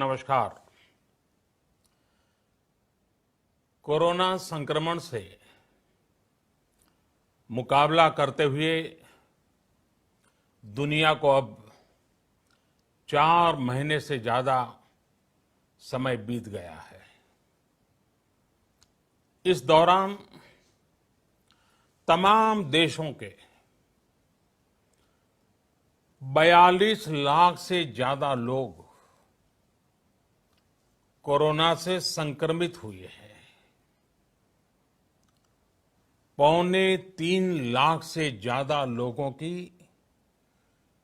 नमस्कार। कोरोना संक्रमण से मुकाबला करते हुए दुनिया को अब 4 महीने से ज्यादा समय बीत गया है। इस दौरान तमाम देशों के 42 लाख से ज्यादा लोग कोरोना से संक्रमित हुए हैं। 2.25 लाख से ज्यादा लोगों की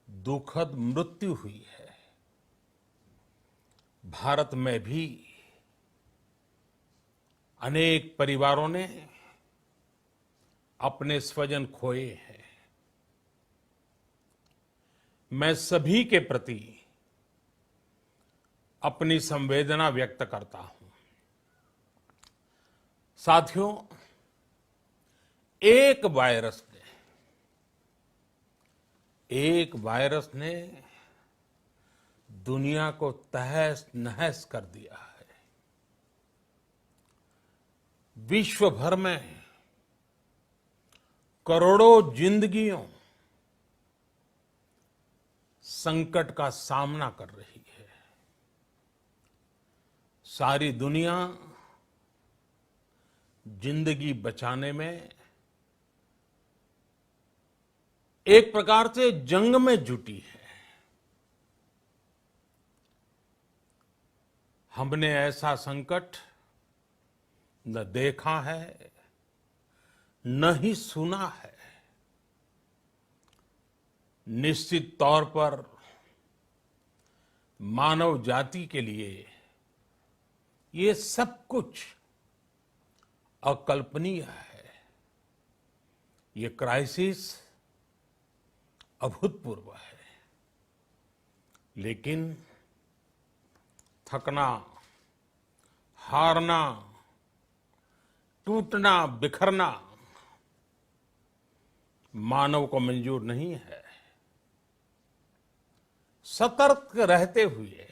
दुखद मृत्यु हुई है। भारत में भी अनेक परिवारों ने अपने स्वजन खोए हैं। मैं सभी के प्रति अपनी संवेदना व्यक्त करता हूं। साथियों, एक वायरस ने दुनिया को तहस नहस कर दिया है। विश्व भर में करोड़ों जिंदगियों संकट का सामना कर रही है। सारी दुनिया जिंदगी बचाने में एक प्रकार से जंग में जुटी है। हमने ऐसा संकट न देखा है, न ही सुना है। निश्चित तौर पर मानव जाति के लिए ये सब कुछ अकल्पनीय है। ये क्राइसिस अभूतपूर्व है। लेकिन थकना, हारना, टूटना, बिखरना मानव को मंजूर नहीं है। सतर्क रहते हुए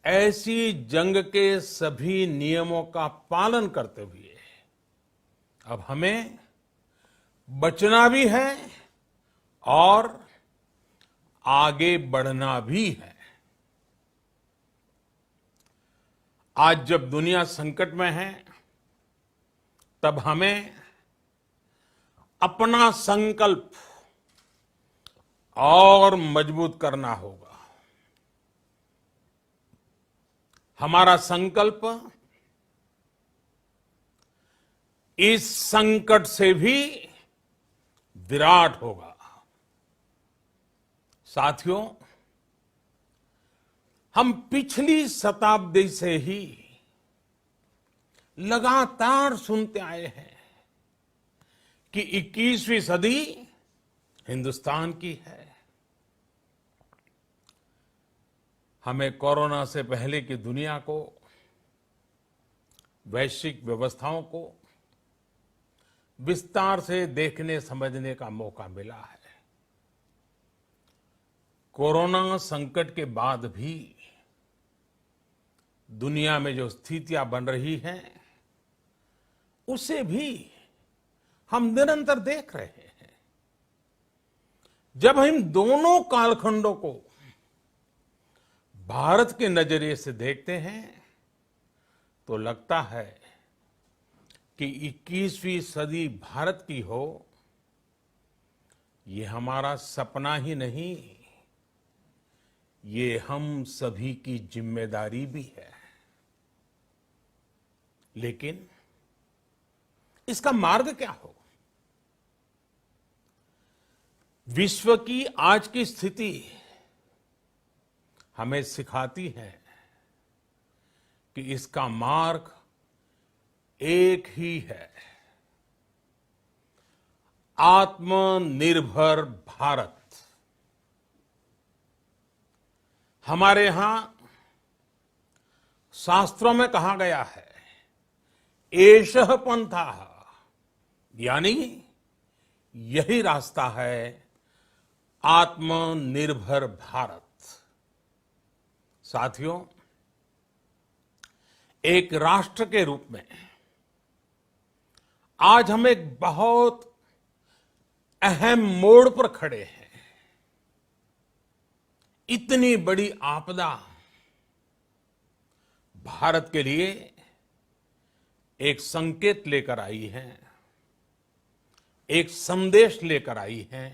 ऐसी जंग के सभी नियमों का पालन करते हुए अब हमें बचना भी है और आगे बढ़ना भी है। आज जब दुनिया संकट में है, तब हमें अपना संकल्प और मजबूत करना होगा। हमारा संकल्प इस संकट से भी विराट होगा। साथियों, हम पिछली शताब्दी से ही लगातार सुनते आए हैं कि 21वीं सदी हिंदुस्तान की है। हमें कोरोना से पहले की दुनिया को, वैश्विक व्यवस्थाओं को विस्तार से देखने समझने का मौका मिला है। कोरोना संकट के बाद भी दुनिया में जो स्थितियां बन रही हैं, उसे भी हम निरंतर देख रहे हैं। जब हम दोनों कालखंडों को भारत के नजरिए से देखते हैं, तो लगता है कि 21वीं सदी भारत की हो, ये हमारा सपना ही नहीं, ये हम सभी की जिम्मेदारी भी है। लेकिन इसका मार्ग क्या हो? विश्व की आज की स्थिति हमें सिखाती है कि इसका मार्ग एक ही है, आत्मनिर्भर भारत। हमारे यहां शास्त्रों में कहा गया है, एषः पंथः, यानी यही रास्ता है आत्मनिर्भर भारत। साथियों, एक राष्ट्र के रूप में आज हम एक बहुत अहम मोड़ पर खड़े हैं। इतनी बड़ी आपदा भारत के लिए एक संकेत लेकर आई है, एक संदेश लेकर आई है,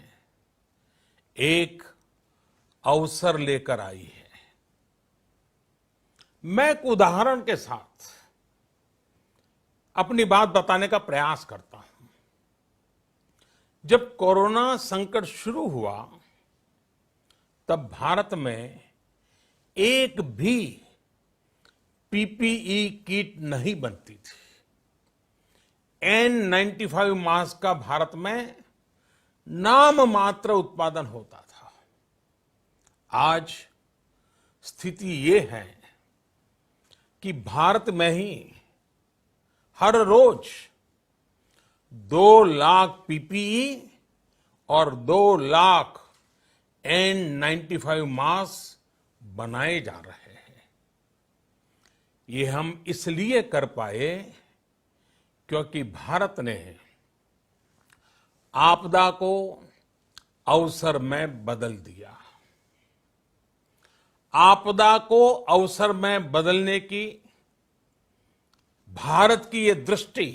एक अवसर लेकर आई है। मैं एक उदाहरण के साथ अपनी बात बताने का प्रयास करता हूं। जब कोरोना संकट शुरू हुआ, तब भारत में एक भी पीपीई किट नहीं बनती थी। N95 मास्क का भारत में नाम मात्र उत्पादन होता था। आज स्थिति ये है कि भारत में ही हर रोज 2 लाख पीपीई और 2 लाख N95 मास्क बनाए जा रहे हैं। ये हम इसलिए कर पाए क्योंकि भारत ने आपदा को अवसर में बदल दिया। आपदा को अवसर में बदलने की भारत की ये दृष्टि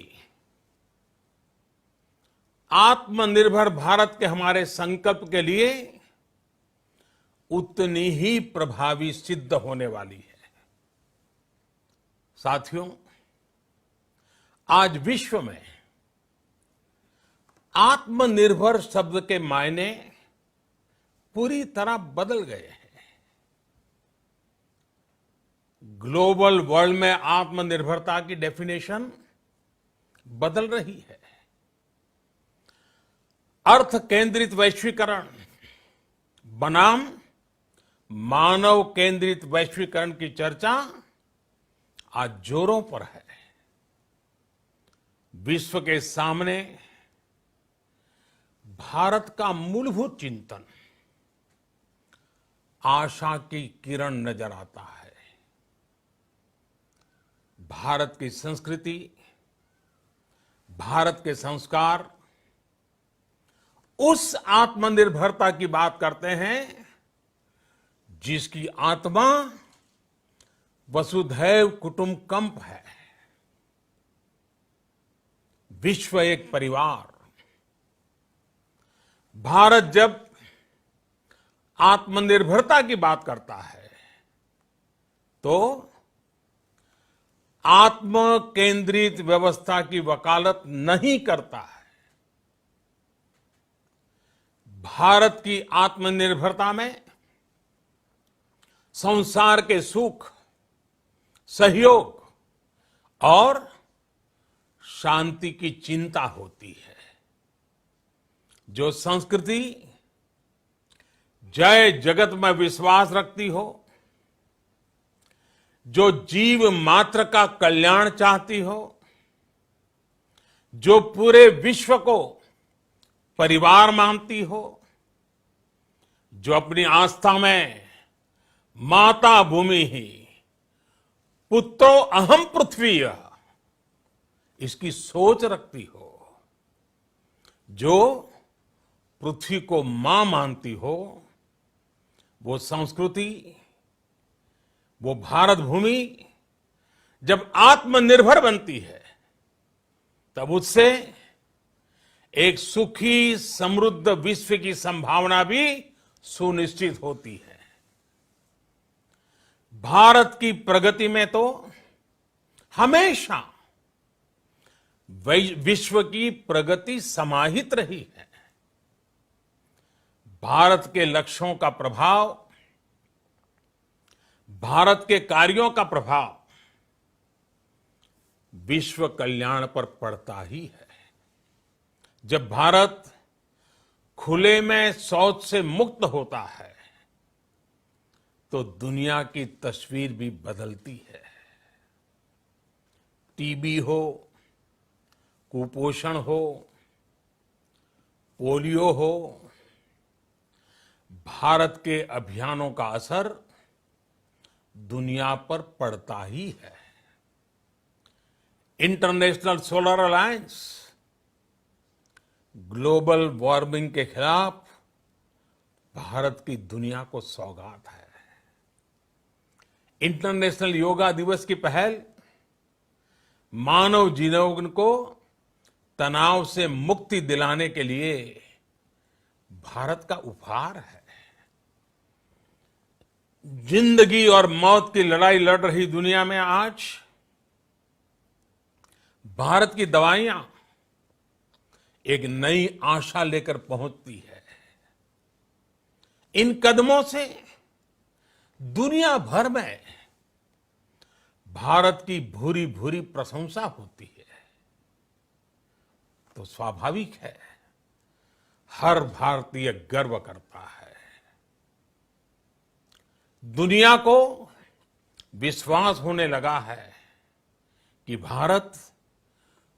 आत्मनिर्भर भारत के हमारे संकल्प के लिए उतनी ही प्रभावी सिद्ध होने वाली है। साथियों, आज विश्व में आत्मनिर्भर शब्द के मायने पूरी तरह बदल गए हैं। ग्लोबल वर्ल्ड में आत्मनिर्भरता की डेफिनेशन बदल रही है। अर्थ केंद्रित वैश्वीकरण बनाम मानव केंद्रित वैश्वीकरण की चर्चा आज जोरों पर है। विश्व के सामने भारत का मूलभूत चिंतन आशा की किरण नजर आता है। भारत की संस्कृति, भारत के संस्कार उस आत्मनिर्भरता की बात करते हैं जिसकी आत्मा वसुधैव कुटुंबकम है। विश्व एक परिवार। भारत जब आत्मनिर्भरता की बात करता है तो आत्म केंद्रित व्यवस्था की वकालत नहीं करता है। भारत की आत्मनिर्भरता में संसार के सुख, सहयोग और शांति की चिंता होती है। जो संस्कृति जय जगत में विश्वास रखती हो, जो जीव मात्र का कल्याण चाहती हो, जो पूरे विश्व को परिवार मानती हो, जो अपनी आस्था में माता भूमि ही पुत्रो अहम पृथ्वी इसकी सोच रखती हो, जो पृथ्वी को मां मानती हो, वो संस्कृति, वो भारत भूमि जब आत्मनिर्भर बनती है तब उससे एक सुखी समृद्ध विश्व की संभावना भी सुनिश्चित होती है। भारत की प्रगति में तो हमेशा विश्व की प्रगति समाहित रही है। भारत के लक्ष्यों का प्रभाव, भारत के कार्यों का प्रभाव विश्व कल्याण पर पड़ता ही है। जब भारत खुले में शौच से मुक्त होता है तो दुनिया की तस्वीर भी बदलती है। टीबी हो, कुपोषण हो, पोलियो हो, भारत के अभियानों का असर दुनिया पर पड़ता ही है। International solar alliance global warming के खिलाफ भारत की दुनिया को सौगात है। इंटरनेशनल योगा दिवस की पहल मानव जीवन को तनाव से मुक्ति दिलाने के लिए भारत का उपहार है। जिंदगी और मौत की लड़ाई लड़ रही दुनिया में आज भारत की दवाइयां एक नई आशा लेकर पहुंचती है। इन कदमों से दुनिया भर में भारत की भूरी भूरी प्रशंसा होती है। तो स्वाभाविक है, हर भारतीय गर्व करता है। दुनिया को विश्वास होने लगा है कि भारत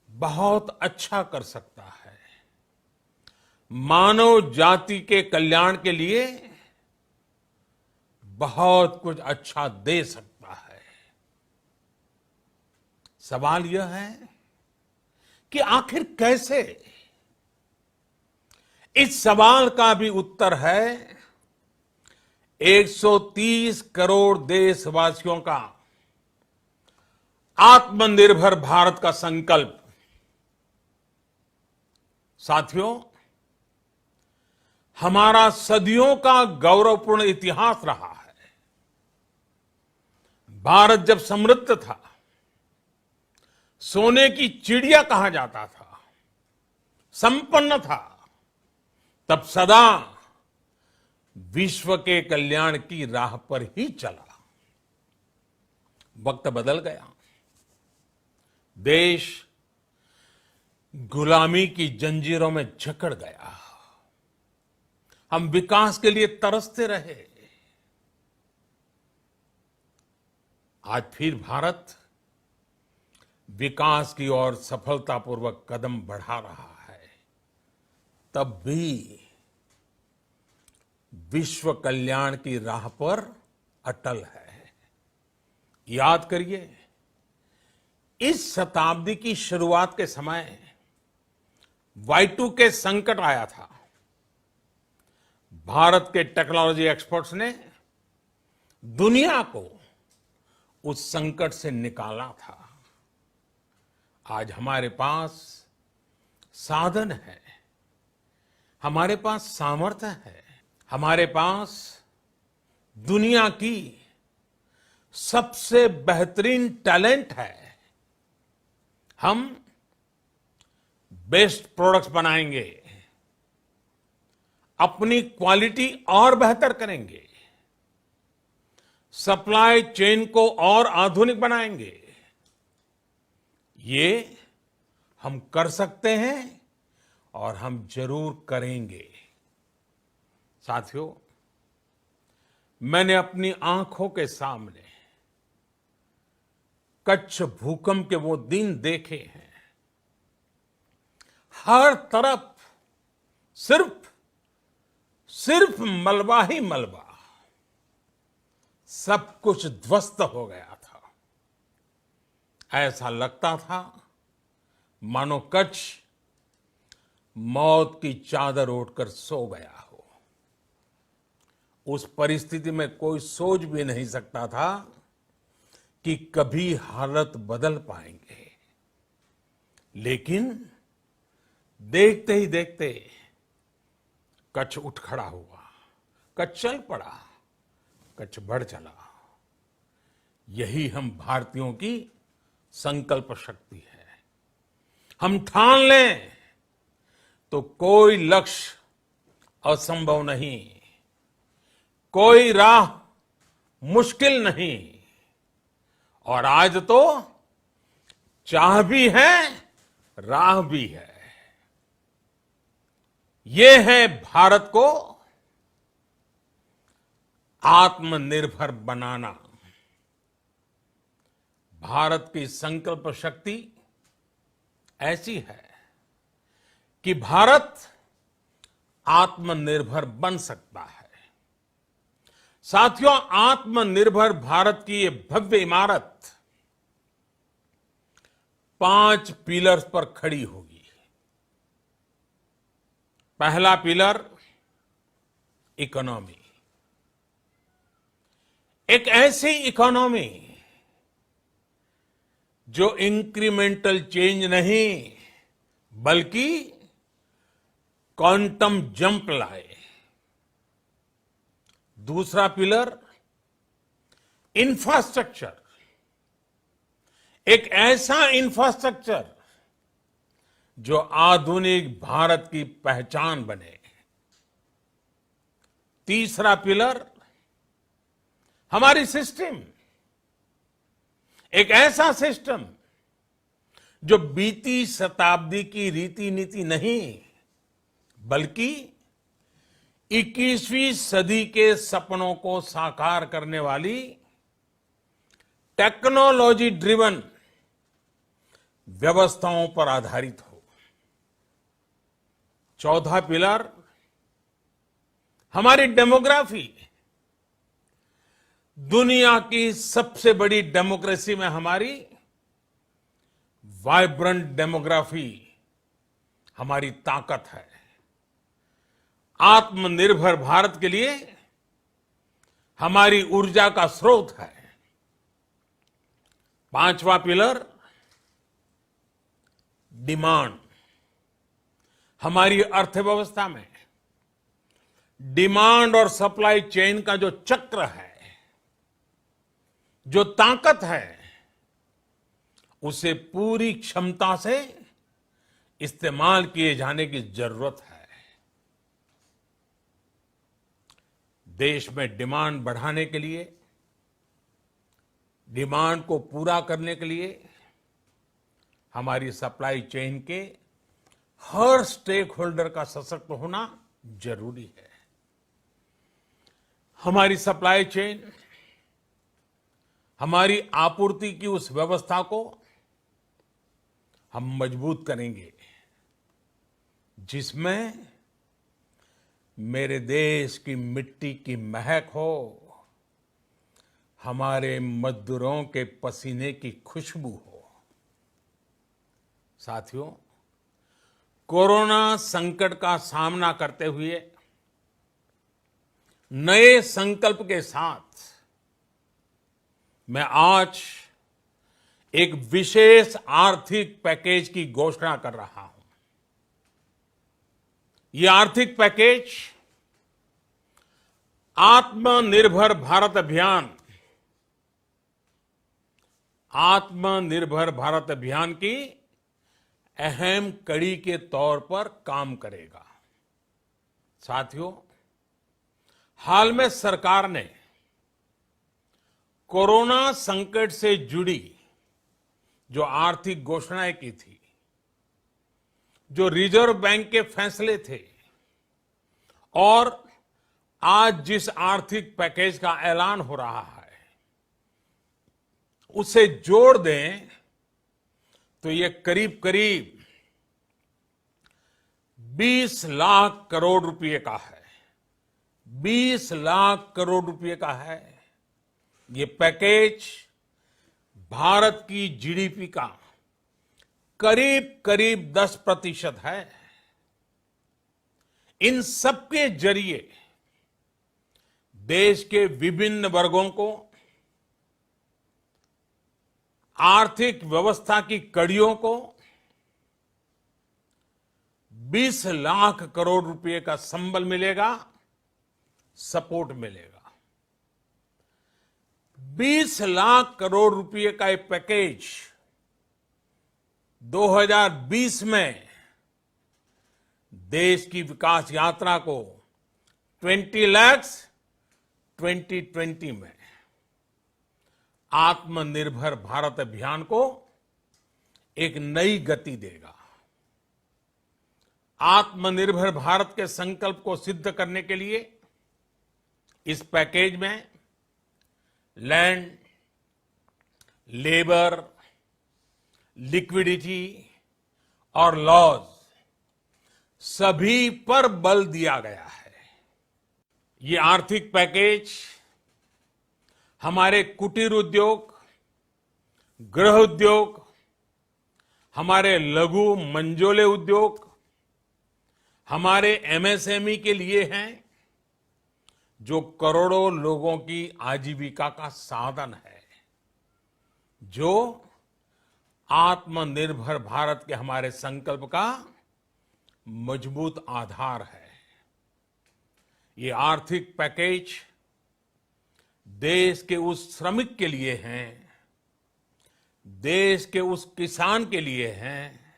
बहुत अच्छा कर सकता है, मानव जाति के कल्याण के लिए बहुत कुछ अच्छा दे सकता है। सवाल यह है कि आखिर कैसे? इस सवाल का भी उत्तर है 130 करोड़ देशवासियों का आत्मनिर्भर भारत का संकल्प। साथियों, हमारा सदियों का गौरवपूर्ण इतिहास रहा है। भारत जब समृद्ध था, सोने की चिड़िया कहा जाता था, संपन्न था, तब सदा विश्व के कल्याण की राह पर ही चला। वक्त बदल गया, देश गुलामी की जंजीरों में जकड़ गया। हम विकास के लिए तरसते रहे। आज फिर भारत विकास की ओर सफलतापूर्वक कदम बढ़ा रहा है। तब भी विश्व कल्याण की राह पर अटल है। याद करिए, इस शताब्दी की शुरुआत के समय Y2K संकट आया था। भारत के टेक्नोलॉजी एक्सपर्ट्स ने दुनिया को उस संकट से निकाला था। आज हमारे पास साधन है, हमारे पास सामर्थ्य है, हमारे पास दुनिया की सबसे बेहतरीन टैलेंट है। हम बेस्ट प्रोडक्ट्स बनाएंगे, अपनी क्वालिटी और बेहतर करेंगे, सप्लाई चेन को और आधुनिक बनाएंगे। ये हम कर सकते हैं और हम जरूर करेंगे। साथियों, मैंने अपनी आंखों के सामने कच्छ भूकंप के वो दिन देखे हैं। हर तरफ सिर्फ मलबा ही मलबा, सब कुछ ध्वस्त हो गया था। ऐसा लगता था मानो कच्छ मौत की चादर ओढ़कर सो गया हो। उस परिस्थिति में कोई सोच भी नहीं सकता था कि कभी हालत बदल पाएंगे। लेकिन देखते ही देखते कच्छ उठ खड़ा हुआ, कच्छ चल पड़ा, कच्छ बढ़ चला। यही हम भारतीयों की संकल्प शक्ति है। हम ठान लें तो कोई लक्ष्य असंभव नहीं, कोई राह मुश्किल नहीं। और आज तो चाह भी है, राह भी है। ये है भारत को आत्मनिर्भर बनाना। भारत की संकल्प शक्ति ऐसी है कि भारत आत्मनिर्भर बन सकता है। साथियों, आत्मनिर्भर भारत की ये भव्य इमारत 5 पिलर्स पर खड़ी होगी। पहला पिलर इकोनॉमी। एक ऐसी इकोनॉमी जो इंक्रीमेंटल चेंज नहीं बल्कि क्वांटम जंप लाए। दूसरा पिलर इंफ्रास्ट्रक्चर। एक ऐसा इंफ्रास्ट्रक्चर जो आधुनिक भारत की पहचान बने। तीसरा पिलर हमारी सिस्टम। एक ऐसा सिस्टम जो बीती शताब्दी की रीति नीति नहीं बल्कि 21वीं सदी के सपनों को साकार करने वाली टेक्नोलॉजी ड्रिवन व्यवस्थाओं पर आधारित हो। चौथा पिलर हमारी डेमोग्राफी। दुनिया की सबसे बड़ी डेमोक्रेसी में हमारी वाइब्रेंट डेमोग्राफी हमारी ताकत है। आत्मनिर्भर भारत के लिए हमारी ऊर्जा का स्रोत है। पांचवा पिलर डिमांड। हमारी अर्थव्यवस्था में डिमांड और सप्लाई चेन का जो चक्र है, जो ताकत है, उसे पूरी क्षमता से इस्तेमाल किए जाने की जरूरत है। देश में डिमांड बढ़ाने के लिए, डिमांड को पूरा करने के लिए हमारी सप्लाई चेन के हर स्टेक होल्डर का सशक्त होना जरूरी है। हमारी सप्लाई चेन, हमारी आपूर्ति की उस व्यवस्था को हम मजबूत करेंगे जिसमें मेरे देश की मिट्टी की महक हो, हमारे मजदूरों के पसीने की खुशबू हो। साथियों, कोरोना संकट का सामना करते हुए नए संकल्प के साथ मैं आज एक विशेष आर्थिक पैकेज की घोषणा कर रहा हूं। ये आर्थिक पैकेज आत्मनिर्भर भारत अभियान, आत्मनिर्भर भारत अभियान की अहम कड़ी के तौर पर काम करेगा। साथियों, हाल में सरकार ने कोरोना संकट से जुड़ी जो आर्थिक घोषणाएं की थी, जो रिजर्व बैंक के फैसले थे और आज जिस आर्थिक पैकेज का ऐलान हो रहा है, उसे जोड़ दें तो ये करीब करीब 20 लाख करोड़ रुपए का है। 20 लाख करोड़ रुपए का है। ये पैकेज भारत की जीडीपी का करीब करीब 10% है। इन सबके जरिए देश के विभिन्न वर्गों को आर्थिक व्यवस्था की कड़ियों को 20 लाख करोड़ रुपए का संबल मिलेगा, सपोर्ट मिलेगा। 20 लाख करोड़ रुपए का ये पैकेज 2020 में देश की विकास यात्रा को 20 लाख 2020 में आत्मनिर्भर भारत अभियान को एक नई गति देगा। आत्मनिर्भर भारत के संकल्प को सिद्ध करने के लिए इस पैकेज में लैंड, लेबर, लिक्विडिटी और लॉज सभी पर बल दिया गया है। ये आर्थिक पैकेज हमारे कुटीर उद्योग, गृह उद्योग, हमारे लघु मंझोले उद्योग, हमारे एमएसएमई के लिए हैं, जो करोड़ों लोगों की आजीविका का साधन है, जो आत्मनिर्भर भारत के हमारे संकल्प का मजबूत आधार है। ये आर्थिक पैकेज देश के उस श्रमिक के लिए हैं, देश के उस किसान के लिए हैं,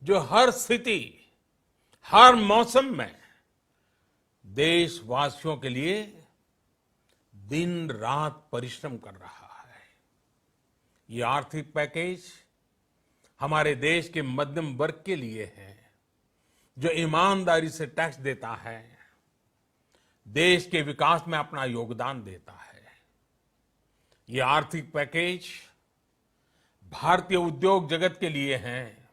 जो हर स्थिति, हर मौसम में देशवासियों के लिए दिन रात परिश्रम कर रहा है। ये आर्थिक पैकेज हमारे देश के मध्यम वर्ग के लिए है, जो ईमानदारी से टैक्स देता है, देश के विकास में अपना योगदान देता है। ये आर्थिक पैकेज भारतीय उद्योग जगत के लिए हैं,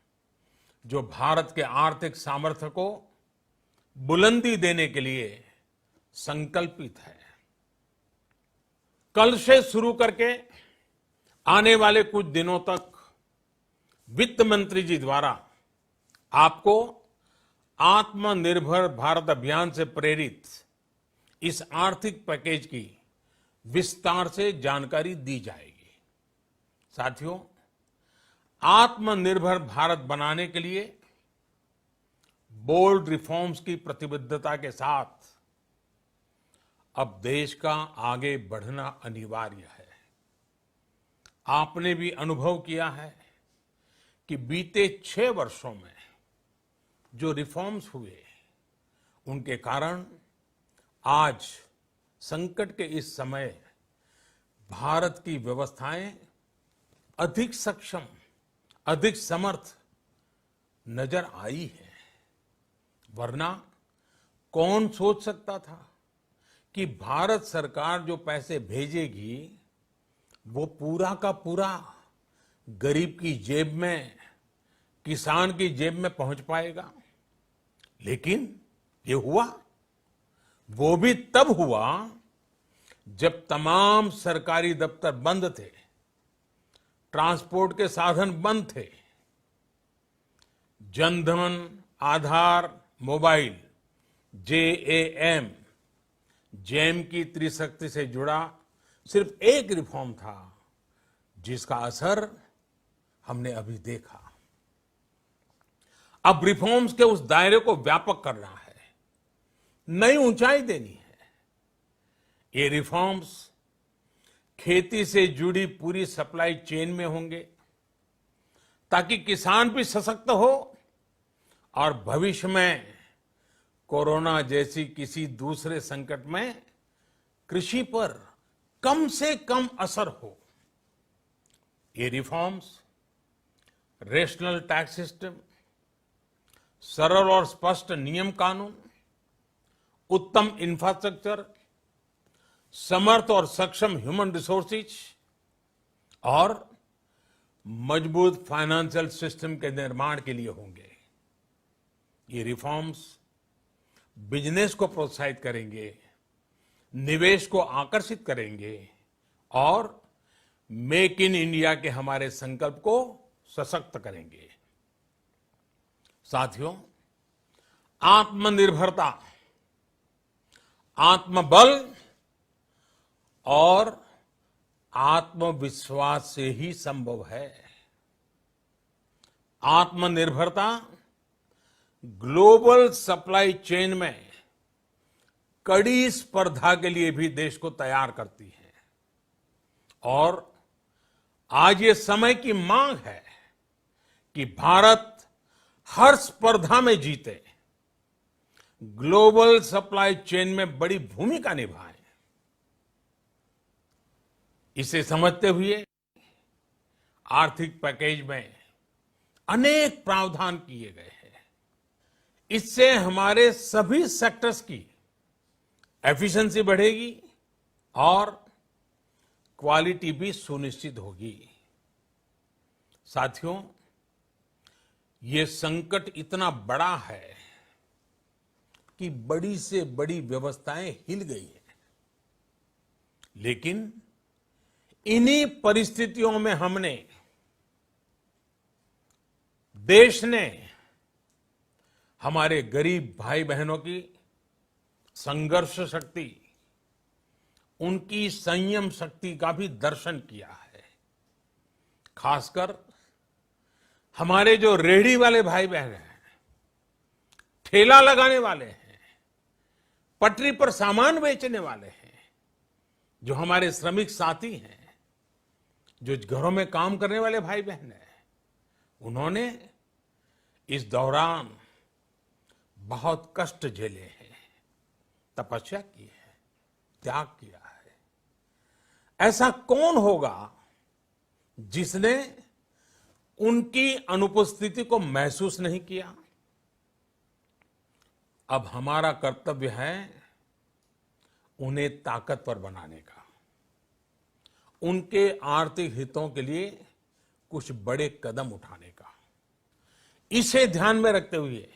जो भारत के आर्थिक सामर्थ्य को बुलंदी देने के लिए संकल्पित है। कल से शुरू करके आने वाले कुछ दिनों तक वित्त मंत्री जी द्वारा आपको आत्मनिर्भर भारत अभियान से प्रेरित इस आर्थिक पैकेज की विस्तार से जानकारी दी जाएगी। साथियों, आत्मनिर्भर भारत बनाने के लिए बोल्ड रिफॉर्म्स की प्रतिबद्धता के साथ अब देश का आगे बढ़ना अनिवार्य है। आपने भी अनुभव किया है कि बीते 6 वर्षों में जो रिफॉर्म्स हुए, उनके कारण आज संकट के इस समय भारत की व्यवस्थाएं अधिक सक्षम, अधिक समर्थ नजर आई है। वरना कौन सोच सकता था कि भारत सरकार जो पैसे भेजेगी वो पूरा का पूरा गरीब की जेब में, किसान की जेब में पहुंच पाएगा। लेकिन ये हुआ, वो भी तब हुआ जब तमाम सरकारी दफ्तर बंद थे, ट्रांसपोर्ट के साधन बंद थे। जनधन, आधार, मोबाइल, जेम की त्रिशक्ति से जुड़ा सिर्फ एक रिफॉर्म था, जिसका असर हमने अभी देखा। अब रिफॉर्म्स के उस दायरे को व्यापक करना है, नई ऊंचाई देनी है। ये रिफॉर्म्स खेती से जुड़ी पूरी सप्लाई चेन में होंगे, ताकि किसान भी सशक्त हो और भविष्य में कोरोना जैसी किसी दूसरे संकट में कृषि पर कम से कम असर हो। ये रिफॉर्म्स रेशनल टैक्स सिस्टम, सरल और स्पष्ट नियम कानून, उत्तम इंफ्रास्ट्रक्चर, समर्थ और सक्षम ह्यूमन रिसोर्सेज और मजबूत फाइनेंशियल सिस्टम के निर्माण के लिए होंगे। ये रिफॉर्म्स बिजनेस को प्रोत्साहित करेंगे, निवेश को आकर्षित करेंगे और मेक इन इंडिया के हमारे संकल्प को सशक्त करेंगे। साथियों, आत्मनिर्भरता, आत्मबल और आत्मविश्वास से ही संभव है। आत्मनिर्भरता ग्लोबल सप्लाई चेन में कड़ी स्पर्धा के लिए भी देश को तैयार करती है और आज ये समय की मांग है कि भारत हर स्पर्धा में जीते, ग्लोबल सप्लाई चेन में बड़ी भूमिका निभाए। इसे समझते हुए आर्थिक पैकेज में अनेक प्रावधान किए गए हैं। इससे हमारे सभी सेक्टर्स की एफिशिएंसी बढ़ेगी और क्वालिटी भी सुनिश्चित होगी। साथियों, ये संकट इतना बड़ा है कि बड़ी से बड़ी व्यवस्थाएं हिल गई हैं। लेकिन इन्हीं परिस्थितियों में हमने, देश ने हमारे गरीब भाई बहनों की संघर्ष शक्ति, उनकी संयम शक्ति का भी दर्शन किया है। खासकर हमारे जो रेहड़ी वाले भाई बहन हैं, ठेला लगाने वाले हैं, पटरी पर सामान बेचने वाले हैं, जो हमारे श्रमिक साथी हैं, जो घरों में काम करने वाले भाई बहन हैं, उन्होंने इस दौरान बहुत कष्ट झेले हैं, तपस्या की है, त्याग किया है। ऐसा कौन होगा जिसने उनकी अनुपस्थिति को महसूस नहीं किया? अब हमारा कर्तव्य है उन्हें ताकतवर बनाने का, उनके आर्थिक हितों के लिए कुछ बड़े कदम उठाने का। इसे ध्यान में रखते हुए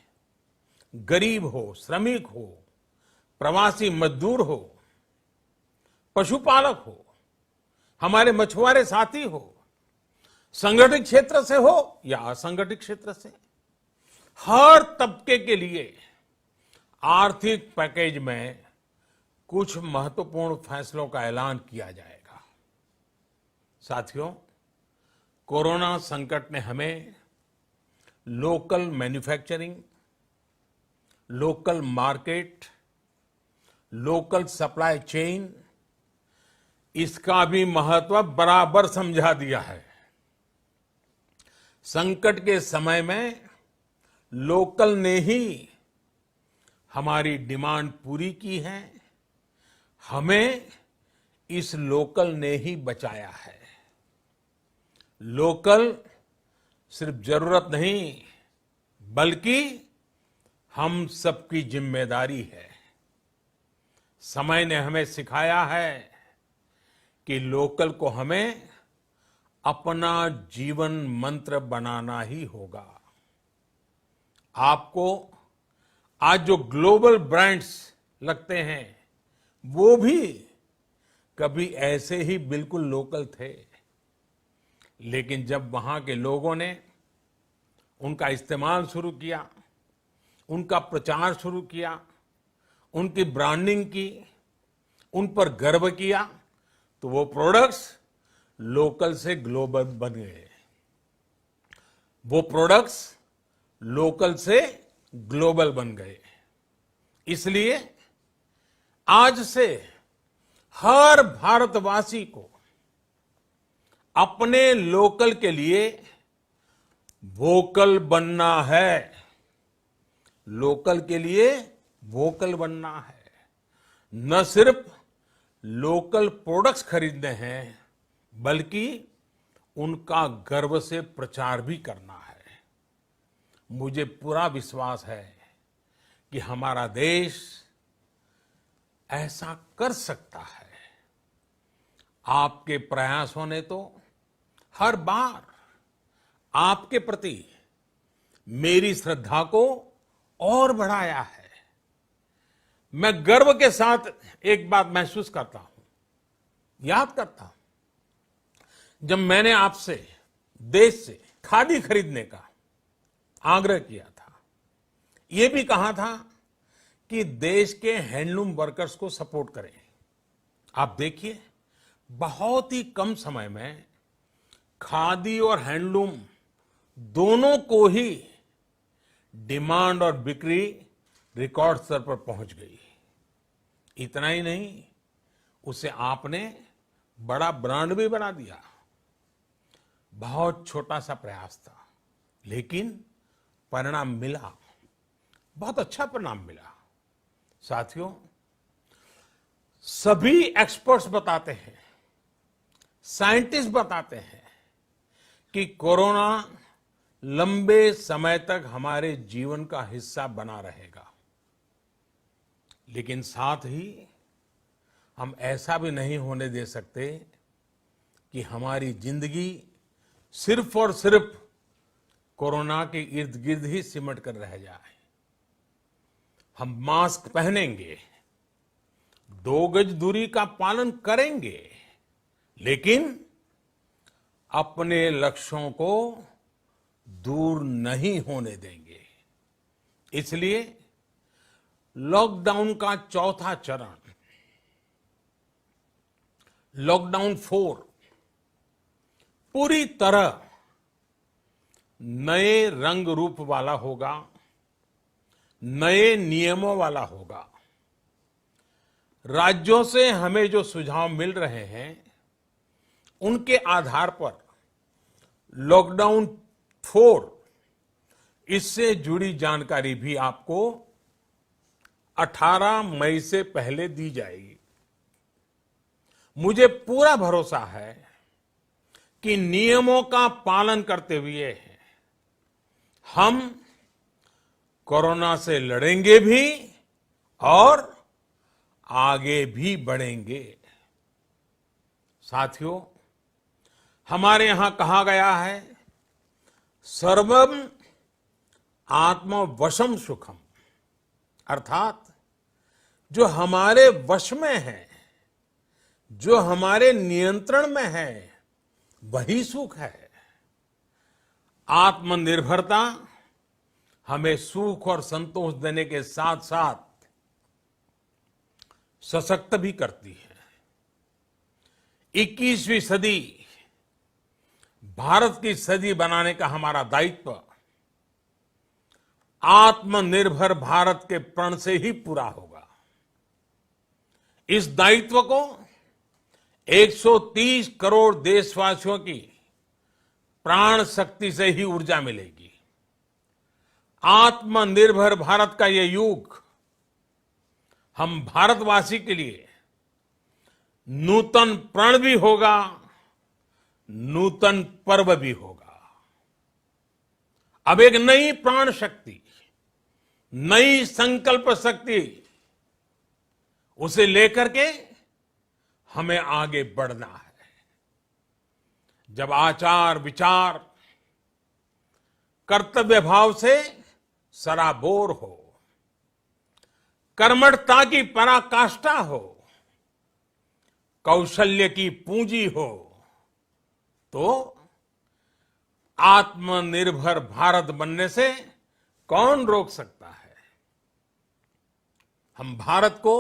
गरीब हो, श्रमिक हो, प्रवासी मजदूर हो, पशुपालक हो, हमारे मछुआरे साथी हो, संगठित क्षेत्र से हो या असंगठित क्षेत्र से, हर तबके के लिए आर्थिक पैकेज में कुछ महत्वपूर्ण फैसलों का ऐलान किया जाएगा। साथियों, कोरोना संकट ने हमें local manufacturing, local market, local supply chain, इसका भी महत्व बराबर समझा दिया है। संकट के समय में लोकल ने ही हमारी डिमांड पूरी की है, हमें इस लोकल ने ही बचाया है। लोकल सिर्फ जरूरत नहीं, बल्कि हम सबकी जिम्मेदारी है। समय ने हमें सिखाया है कि लोकल को हमें अपना जीवन मंत्र बनाना ही होगा। आपको आज जो ग्लोबल ब्रांड्स लगते हैं, वो भी कभी ऐसे ही बिल्कुल लोकल थे, लेकिन जब वहां के लोगों ने उनका इस्तेमाल शुरू किया, उनका प्रचार शुरू किया, उनकी ब्रांडिंग की, उन पर गर्व किया, तो वो प्रोडक्ट्स लोकल से ग्लोबल बन गए। वो प्रोडक्ट्स लोकल से ग्लोबल बन गए। इसलिए आज से हर भारतवासी को अपने लोकल के लिए वोकल बनना है। लोकल के लिए वोकल बनना है। न सिर्फ लोकल प्रोडक्ट्स खरीदने हैं, बल्कि उनका गर्व से प्रचार भी करना है। मुझे पूरा विश्वास है कि हमारा देश ऐसा कर सकता है। आपके प्रयासों ने तो हर बार आपके प्रति मेरी श्रद्धा को और बढ़ाया है। मैं गर्व के साथ एक बात महसूस करता हूं, याद करता हूं, जब मैंने आपसे देश से खादी खरीदने का आग्रह किया था, यह भी कहा था कि देश के हैंडलूम वर्कर्स को सपोर्ट करें। आप देखिए, बहुत ही कम समय में खादी और हैंडलूम दोनों को ही डिमांड और बिक्री रिकॉर्ड स्तर पर पहुंच गई। इतना ही नहीं, उसे आपने बड़ा ब्रांड भी बना दिया। बहुत छोटा सा प्रयास था, लेकिन परिणाम मिला, बहुत अच्छा परिणाम मिला। साथियों, सभी एक्सपर्ट्स बताते हैं, साइंटिस्ट बताते हैं कि कोरोना लंबे समय तक हमारे जीवन का हिस्सा बना रहेगा। लेकिन साथ ही हम ऐसा भी नहीं होने दे सकते कि हमारी जिंदगी सिर्फ और सिर्फ कोरोना के इर्द गिर्द ही सिमट कर रह जाए। हम मास्क पहनेंगे, 2 गज दूरी का पालन करेंगे, लेकिन अपने लक्ष्यों को दूर नहीं होने देंगे। इसलिए लॉकडाउन का चौथा चरण, लॉकडाउन 4, पूरी तरह नए रंग रूप वाला होगा, नए नियमों वाला होगा। राज्यों से हमें जो सुझाव मिल रहे हैं, उनके आधार पर लॉकडाउन 4, इससे जुड़ी जानकारी भी आपको 18 मई से पहले दी जाएगी। मुझे पूरा भरोसा है कि नियमों का पालन करते हुए हम कोरोना से लड़ेंगे भी और आगे भी बढ़ेंगे। साथियों, हमारे यहां कहा गया है, सर्वम आत्मवशम सुखम, अर्थात जो हमारे वश में है, जो हमारे नियंत्रण में है, वही सुख है। आत्मनिर्भरता हमें सुख और संतोष देने के साथ साथ सशक्त भी करती है। 21वीं सदी भारत की सदी बनाने का हमारा दायित्व आत्मनिर्भर भारत के प्रण से ही पूरा होगा। इस दायित्व को 130 करोड़ देशवासियों की प्राण शक्ति से ही ऊर्जा मिलेगी। आत्मनिर्भर भारत का ये युग हम भारतवासी के लिए नूतन प्रण भी होगा, नूतन पर्व भी होगा। अब एक नई प्राण शक्ति, नई संकल्प शक्ति, उसे लेकर के हमें आगे बढ़ना है। जब आचार विचार कर्तव्य भाव से सराबोर हो, कर्मठता की पराकाष्ठा हो, कौशल्य की पूंजी हो, तो आत्मनिर्भर भारत बनने से कौन रोक सकता है। हम भारत को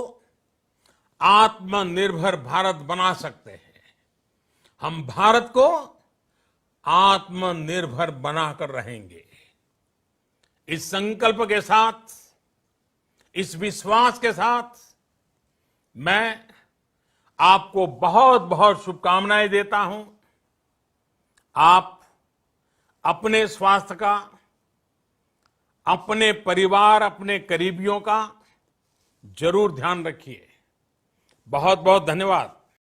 आत्मनिर्भर भारत बना सकते हैं। हम भारत को आत्मनिर्भर बनाकर रहेंगे। इस संकल्प के साथ, इस विश्वास के साथ मैं आपको बहुत बहुत शुभकामनाएं देता हूं। आप अपने स्वास्थ्य का, अपने परिवार, अपने करीबियों का जरूर ध्यान रखिए। बहुत बहुत धन्यवाद।